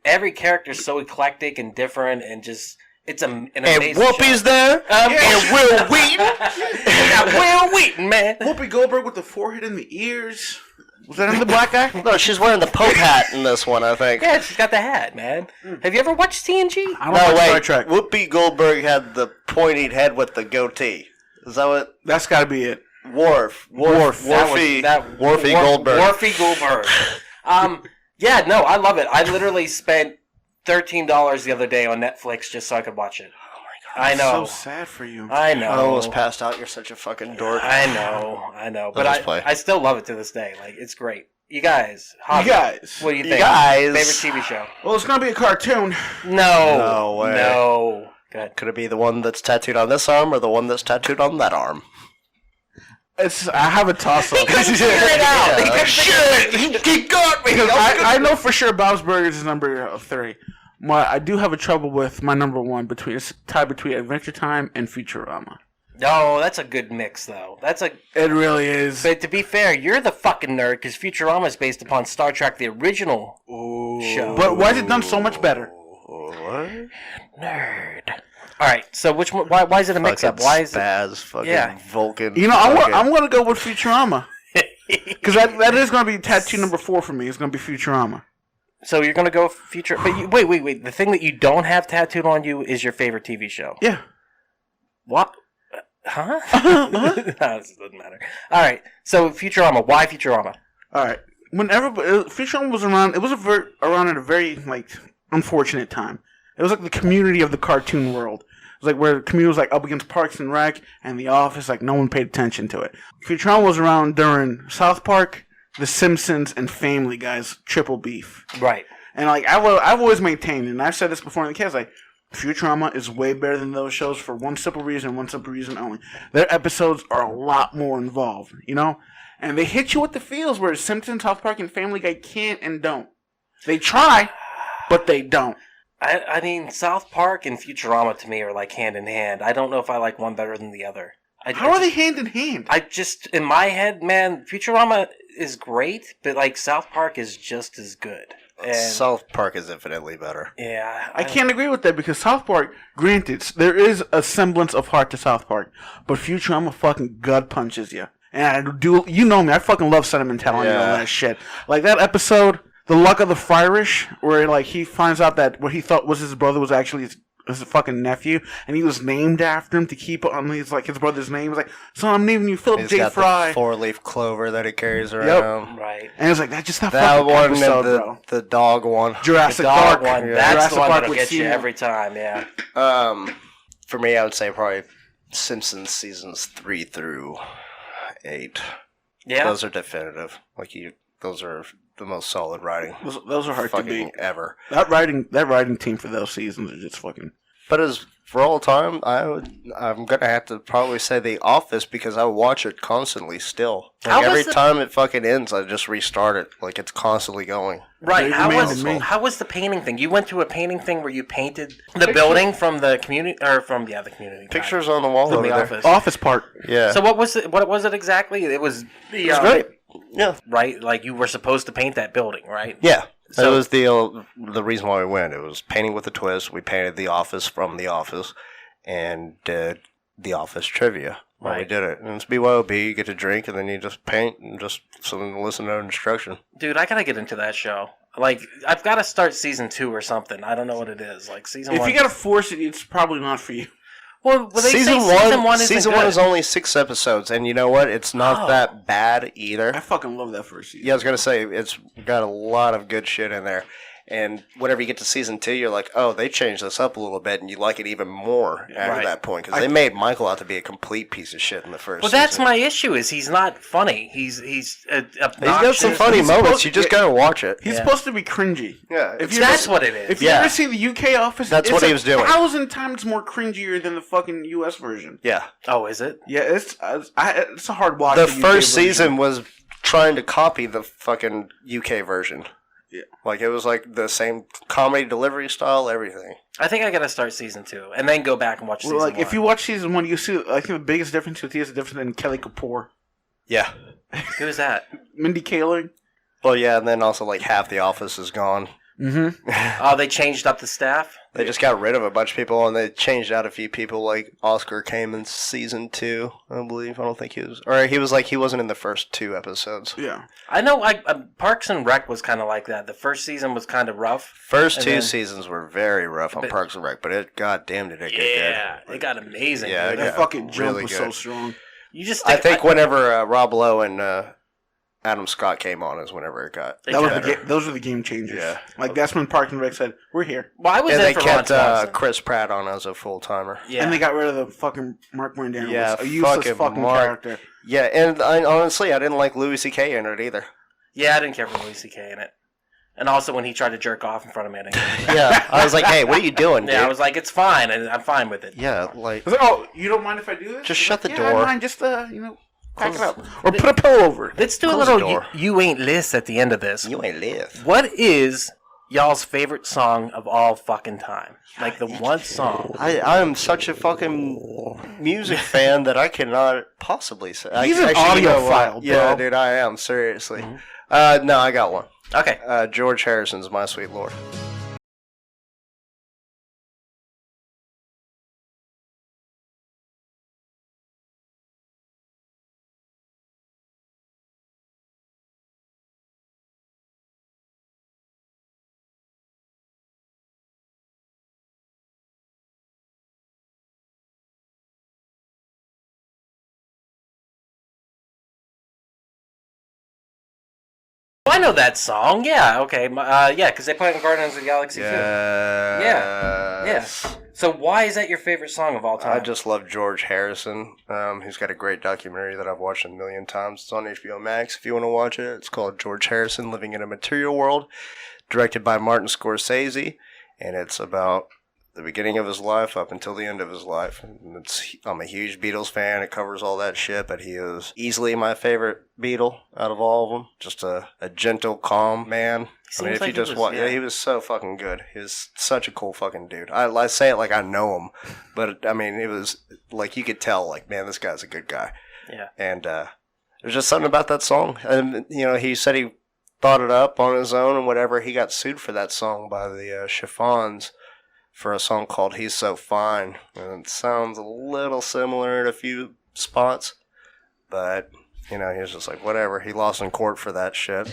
every character is so eclectic and different and just... It's an amazing And Whoopi's show. there. And Will Wheaton. Will Wheaton, man. Whoopi Goldberg with the forehead and the ears. Was that in the black guy? No, she's wearing the Pope hat in this one, I think. Yeah, she's got the hat, man. Have you ever watched TNG? I don't No, watch Star wait. Trek. Whoopi Goldberg had the pointed head with the goatee. Is that what? That's got to be it. Worf. Worfy Goldberg. Worfy Goldberg. Yeah, no, I love it. I literally spent $13 the other day on Netflix just so I could watch it. Oh my God. I know. So sad for you. I know. I almost passed out. You're such a fucking dork. I know. But Let us play. I still love it to this day. Like, it's great. You guys. Javi, You guys. What do you You think? guys. Favorite TV show? Well, it's going to be a cartoon. No. No way. No. Good. Could it be the one that's tattooed on this arm or the one that's tattooed on that arm? I have a toss-up. Figure it out. Shit! He got me! Because I know for sure Bob's Burgers is number 3. I do have a trouble with my number 1. It's tied between Adventure Time and Futurama. No, that's a good mix, though. It really is. But to be fair, you're the fucking nerd because Futurama is based upon Star Trek, the original show. But why is it done so much better? What? Nerd. All right, so which one? Why is it a mix-up? Why is it? Spaz, fucking Yeah. Vulcan. You know, I'm going to go with Futurama. Because that is going to be tattoo number 4 for me. It's going to be Futurama. So you're gonna go Future? But wait. The thing that you don't have tattooed on you is your favorite TV show. Yeah. What? Huh? No, this doesn't matter. All right. So Futurama. Why Futurama? All right. Whenever Futurama was around, it was around at a very unfortunate time. It was like the community of the cartoon world. It was like where the community was like up against Parks and Rec and The Office. Like no one paid attention to it. Futurama was around during South Park, The Simpsons, and Family Guy's triple beef. Right. And I've always maintained, and I've said this before in the cast, like Futurama is way better than those shows for one simple reason only. Their episodes are a lot more involved, you know? And they hit you with the feels where Simpsons, South Park, and Family Guy can't and don't. They try, but they don't. I mean, South Park and Futurama to me are like hand in hand. I don't know if I like one better than the other. How are they hand in hand? I just, in my head, man, Futurama is great, but like South Park is just as good. And South Park is infinitely better. yeah, I can't agree with that because South Park, granted, there is a semblance of heart to South Park, but Futurama fucking gut punches you. And I do, you know me, I fucking love sentimentality and all that shit. Like that episode, The Luck of the Friarish, where like he finds out that what he thought was his brother was actually his fucking nephew, and he was named after him to keep on his brother's name. He was like, "So I'm naming you Philip J. Fry." The 4-leaf clover that he carries around. right. And it's like that's just that That fucking one episode, and bro. the dog one. Jurassic The dog Park one, Yeah. that's Jurassic the one Park that'll with get you Cena. every time, yeah. For me, I would say probably Simpsons seasons 3 through 8. Yeah. Those are definitive. Those are the most solid writing. Those are hard to fucking beat. ever. That writing team for those seasons are just fucking. But as for all time, I'm gonna have to probably say The Office because I watch it constantly still. How Every was the- time it fucking ends, I just restart it. Like it's constantly going. Right. They How reminded me. was the painting thing? You went to a painting thing where you painted the building from the community, or from the community. Pictures on the wall From over the there. office. Office Park. Yeah. So what was it? What was it exactly? It was the. It's great. Yeah. Right. Like you were supposed to paint that building, right? Yeah. So- That was the reason why we went. It was painting with a twist. We painted The Office from The Office and did The Office trivia. Well, we Right. did it. And it's BYOB, you get to drink, and then you just paint and just something to listen to instruction. Dude, I gotta get into that show. Like, I've got to start season 2 or something. I don't know what it is. Like, season If 1. you gotta force it, it's probably not for you. Well, they season say season 1 isn't season good. 1 is only 6 episodes, and you know what? It's not that bad either. I fucking love that first season. Yeah, I was gonna say it's got a lot of good shit in there, and whenever you get to season 2, you're like, oh, they changed this up a little bit, and you like it even more after Right. that point because they made Michael out to be a complete piece of shit in the first. Well, that's season. my issue. Is he's not funny. He's obnoxious. He's got some funny He's moments. supposed- You just gotta watch it. He's Yeah. supposed to be cringy. Yeah, If you That's ever- what it is. If you Yeah. ever see the UK Office, That's it's what he was doing. 1,000 times more cringier than the fucking US version. Yeah, Oh, is it? Yeah, it's a hard watch. the UK first version. season was trying to copy the fucking UK version. Yeah. Like it was like the same comedy delivery style, everything. I think I gotta start season 2 and then go back and watch Well, season like 1. if you watch season 1, you see. I think the biggest difference with he is the difference in Kelly Kapoor, Yeah. Who's that? Mindy Kaling. Well, yeah, and then also like half the office is gone. Mm-hmm. Oh, they changed up the staff? They just got rid of a bunch of people, and they changed out a few people. Like Oscar came in season 2, I believe. I don't think he was, or he was like he wasn't in the first 2 episodes. Yeah. I know Parks and Rec was kind of like that. The first season was kind of rough. First And 2 then- seasons were very rough on Parks and Rec, but it goddamn did it get Yeah, it got amazing. Yeah, dude. it That got fucking jump really was good. so strong. You just good. I think whenever Rob Lowe and Adam Scott came on is whenever it got They That was kept- better. those were the game changers. Yeah. Like that's when Parks and Rec said, "We're here," Well, I was And in they for kept Ron Swanson. Chris Pratt on as a full timer. Yeah. and they got rid of the fucking Mark Morandano. Yeah, a useless fucking fucking Mark. character. Yeah, and honestly, I didn't like Louis C.K. in it either. Yeah, I didn't care for Louis C.K. in it. And also when he tried to jerk off in front of me. I didn't care. Yeah, I was like, hey, what are you doing, dude? Yeah, I was like, it's fine, and I'm fine with it. Yeah, like, I was like, "Oh, you don't mind if I do this?" Just He's shut like, the yeah, door. I mind. Just pack it up or put a pillow over it. Let's do a Close the little door. you ain't list at the end of this. you ain't live. What is y'all's favorite song of all fucking time? Like the one song. I am such a fucking music fan that I cannot possibly say. He's an actually, you know what? audiophile, Yeah, bro. dude, I am, seriously. Mm-hmm. No, I got one. Okay. George Harrison's My Sweet Lord. I know that song. Yeah, okay. Yeah, because they play it in Guardians of the Galaxy too. Yeah. So why is that your favorite song of all time? I just love George Harrison. He's got a great documentary that I've watched a million times. It's on HBO Max if you want to watch it. It's called George Harrison Living in a Material World, directed by Martin Scorsese, and it's about the beginning of his life up until the end of his life. And I'm a huge Beatles fan. It covers all that shit, but he is easily my favorite Beatle out of all of them. Just a gentle, calm man. I mean, Seems if like you he just was- watch, yeah. he was so fucking good. He was such a cool fucking dude. I say it like I know him, but I mean, it was like you could tell, like, man, this guy's a good guy. Yeah. And there's just something about that song. And you know, he said he thought it up on his own and whatever. He got sued for that song by the Chiffons for a song called "He's So Fine," and it sounds a little similar in a few spots, but you know, he was just like, whatever. He lost in court for that shit.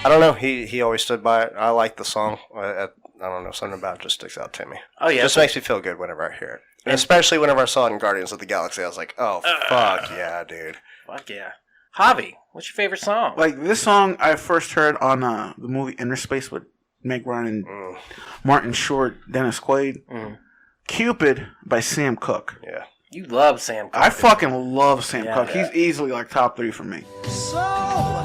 I don't know. He always stood by it. I like the song. I don't know. Something about it just sticks out to me. Oh yeah. Just makes me feel good whenever I hear it. And especially whenever I saw it in Guardians of the Galaxy. I was like, oh, fuck yeah, dude. Fuck yeah. Javi, what's your favorite song? Like this song, I first heard on the movie Inner Space with Meg Ryan and Martin Short, Dennis Quaid. Cupid by Sam Cooke. Yeah. You love Sam Cooke. I fucking love Sam Yeah. Cooke. He's easily like top 3 for me. So,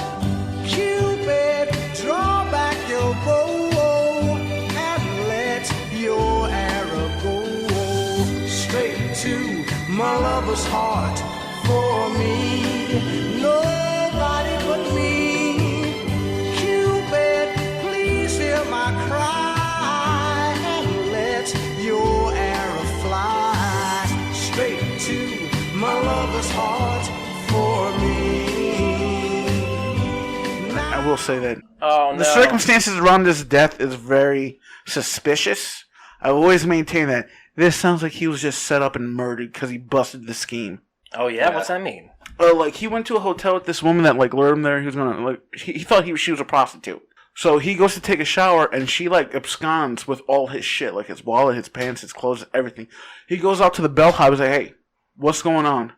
Cupid, draw back your bow and let your arrow go straight to my lover's heart for me. Nobody but me. Cupid, please hear my cry and let your arrow fly straight to my lover's heart for me. I will say that. Oh, no. The circumstances around his death is very suspicious. I've always maintained that this sounds like he was just set up and murdered because he busted the scheme. Oh, yeah? What's that mean? Like, he went to a hotel with this woman that, like, lured him there. He was gonna, like, he thought she was a prostitute. So he goes to take a shower, and she, like, absconds with all his shit, like his wallet, his pants, his clothes, everything. He goes out to the bellhop and is like, hey, what's going on?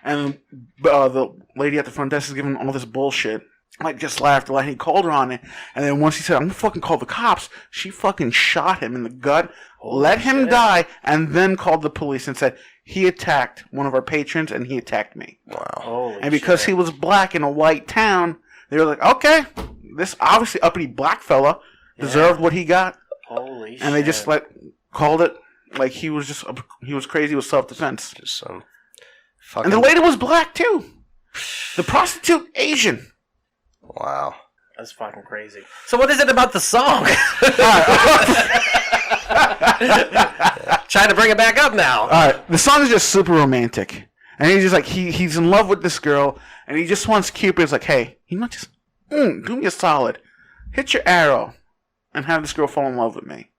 And the lady at the front desk is giving him all this bullshit. Like, just laughed a lot. He called her on it. And then once he said, I'm gonna fucking call the cops, she fucking shot him in the gut, let him die, and then called the police and said, he attacked one of our patrons and he attacked me. Wow. And because he was black in a white town, they were like, okay, this obviously uppity black fella deserved what he got. Holy shit. And they just, like, called it like he was crazy with self-defense. Just some fucking... And the lady was black, too. The prostitute, Asian. Wow. That's fucking crazy. So what is it about the song? Trying to bring it back up now. Alright, the song is just super romantic. And he's just like, he's in love with this girl, and he just wants Cupid. It's like, hey, you know, just do me a solid. Hit your arrow, and have this girl fall in love with me.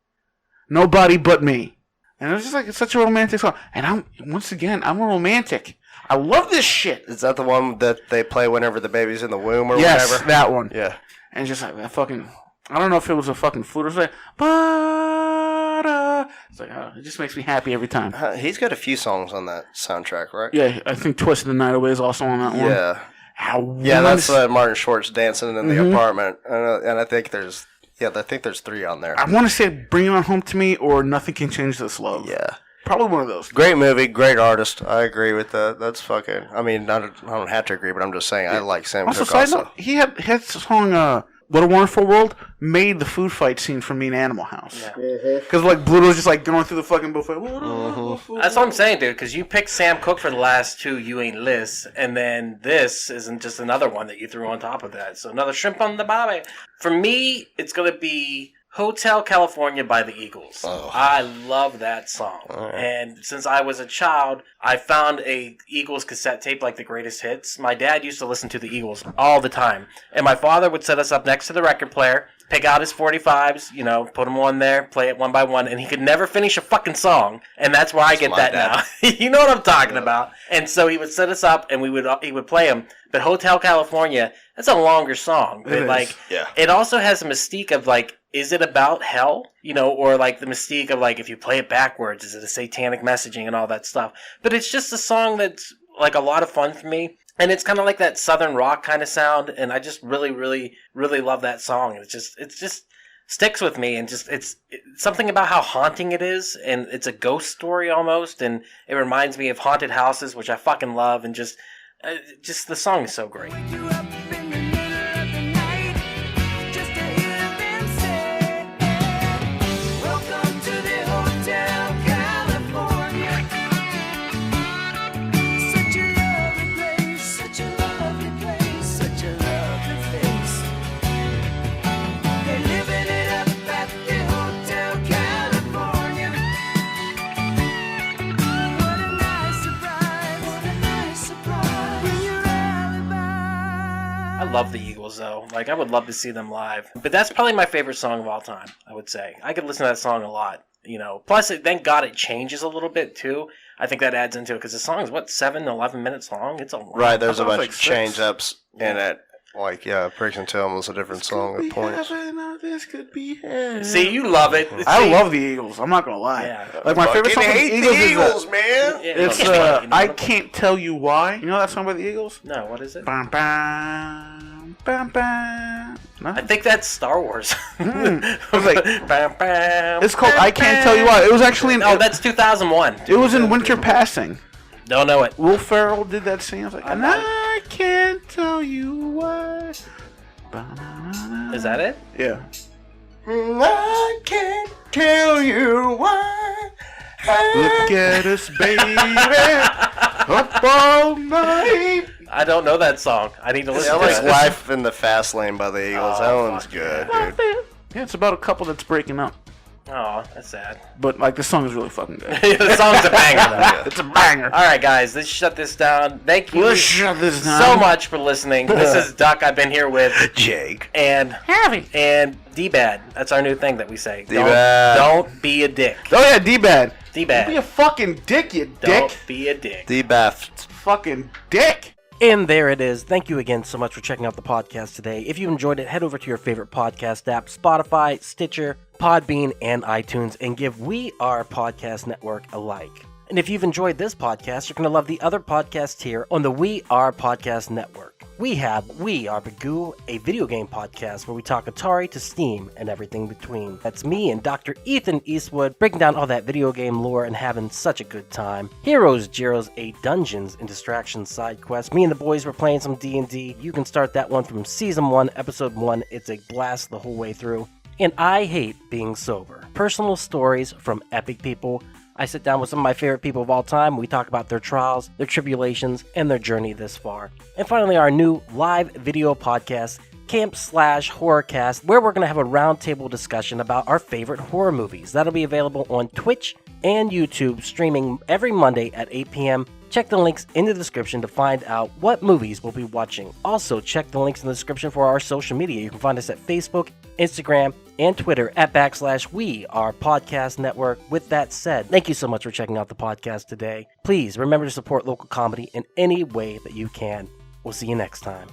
Nobody but me. And it was just like, it's such a romantic song. And I'm a romantic. I love this shit. Is that the one that they play whenever the baby's in the womb or Yes, whatever? that one. Yeah. And just like that fucking, I don't know if it was a fucking flute or something. It's like, it just makes me happy every time. He's got a few songs on that soundtrack, right? Yeah, I think Twisted the Night Away is also on that one. Yeah. Yeah, that's Martin Short's dancing in the apartment. And I think there's 3 on there. I want to say Bring It On Home to Me or Nothing Can Change This Love. Yeah. Probably one of those. Great movie, great artist. I agree with that. That's fucking... I mean, I don't have to agree, but I'm just saying I like Sam Cooke side note, he had his song, What a Wonderful World, made the food fight scene from Me in Animal House. Because, like, Bluto's just, like, going through the fucking buffet. That's what I'm saying, dude, because you picked Sam Cooke for the last 2 You Ain't Liz, and then this isn't just another one that you threw on top of that. So another shrimp on the bobby. For me, it's going to be Hotel California by the Eagles. Oh. I love that song. And since I was a child, I found a Eagles cassette tape like the greatest hits. My dad used to listen to the Eagles all the time. And my father would set us up next to the record player, pick out his 45s, you know, put them on there, play it one by one, and he could never finish a fucking song. And that's where I get that now. You know what I'm talking about. And so he would set us up and he would play them. But Hotel California, that's a longer song. But it also has a mystique of like, is it about hell? You know, or like the mystique of like, if you play it backwards, is it a satanic messaging and all that stuff? But it's just a song that's like a lot of fun for me. And it's kind of like that southern rock kind of sound. And I just really, really, really love that song. It just sticks with me. And it's something about how haunting it is. And it's a ghost story almost. And it reminds me of haunted houses, which I fucking love. And just the song is so great. I love the Eagles, though. Like, I would love to see them live. But that's probably my favorite song of all time, I would say. I could listen to that song a lot, you know. Plus, thank God it changes a little bit, too. I think that adds into it, because the song is, 7 to 11 minutes long? It's a long. Right, there's a bunch of change-ups in it. Like, Breaks and Tell was a different song at points. This could be heaven. See, you love it. I love the Eagles. I'm not going to lie. Yeah. Like, my favorite song by the Eagles man. It's I Can't Tell You Why. You know that song by the Eagles? No, what is it? Bam, bam, bam, bam. No? I think that's Star Wars. It was like, bam, bam, it's called I Can't Tell You Why. It was actually in... Oh, that's 2001. It was in Winter Passing. Don't know it. Will Ferrell did that scene. I was like, and I can't tell you why. Is that it? Yeah. I can't tell you why. Look at us, baby, up all night. I don't know that song. I need to listen to it. I like Life in the Fast Lane by the Eagles. That one's good, dude. Yeah, it's about a couple that's breaking up. Oh, that's sad. But like the song is really fucking good. The song's a banger, though. It's a banger. All right, guys, let's shut this down. Thank you Let's shut this down. so much for listening. This is Duck. I've been here with Jake. and Javi. and D-Bad. That's our new thing that we say. D-Bad. Don't be a dick. Oh yeah, D-Bad. D-Bad. Don't be a fucking dick, you Don't dick. be a dick. D-Baft. Fucking dick. And there it is. Thank you again so much for checking out the podcast today. If you enjoyed it, head over to your favorite podcast app, Spotify, Stitcher, Podbean, and iTunes, and give We Are Podcast Network a like. And if you've enjoyed this podcast, you're going to love the other podcasts here on the We Are Podcast Network. We have We Are Bagu, a video game podcast where we talk Atari to Steam and everything between. That's me and Dr. Ethan Eastwood breaking down all that video game lore and having such a good time. Heroes, Gyros, a Dungeons and Distractions side quest. Me and the boys were playing some D&D. You can start that one from Season 1, Episode 1. It's a blast the whole way through. And I Hate Being Sober. Personal stories from epic people. I sit down with some of my favorite people of all time. We talk about their trials, their tribulations, and their journey this far. And finally, our new live video podcast, Slash Horrorcast, where we're going to have a roundtable discussion about our favorite horror movies. That'll be available on Twitch and YouTube, streaming every Monday at 8 p.m. Check the links in the description to find out what movies we'll be watching. Also, check the links in the description for our social media. You can find us at Facebook, Instagram, and Twitter at /We Are Podcast Network. With that said, thank you so much for checking out the podcast today. Please remember to support local comedy in any way that you can. We'll see you next time.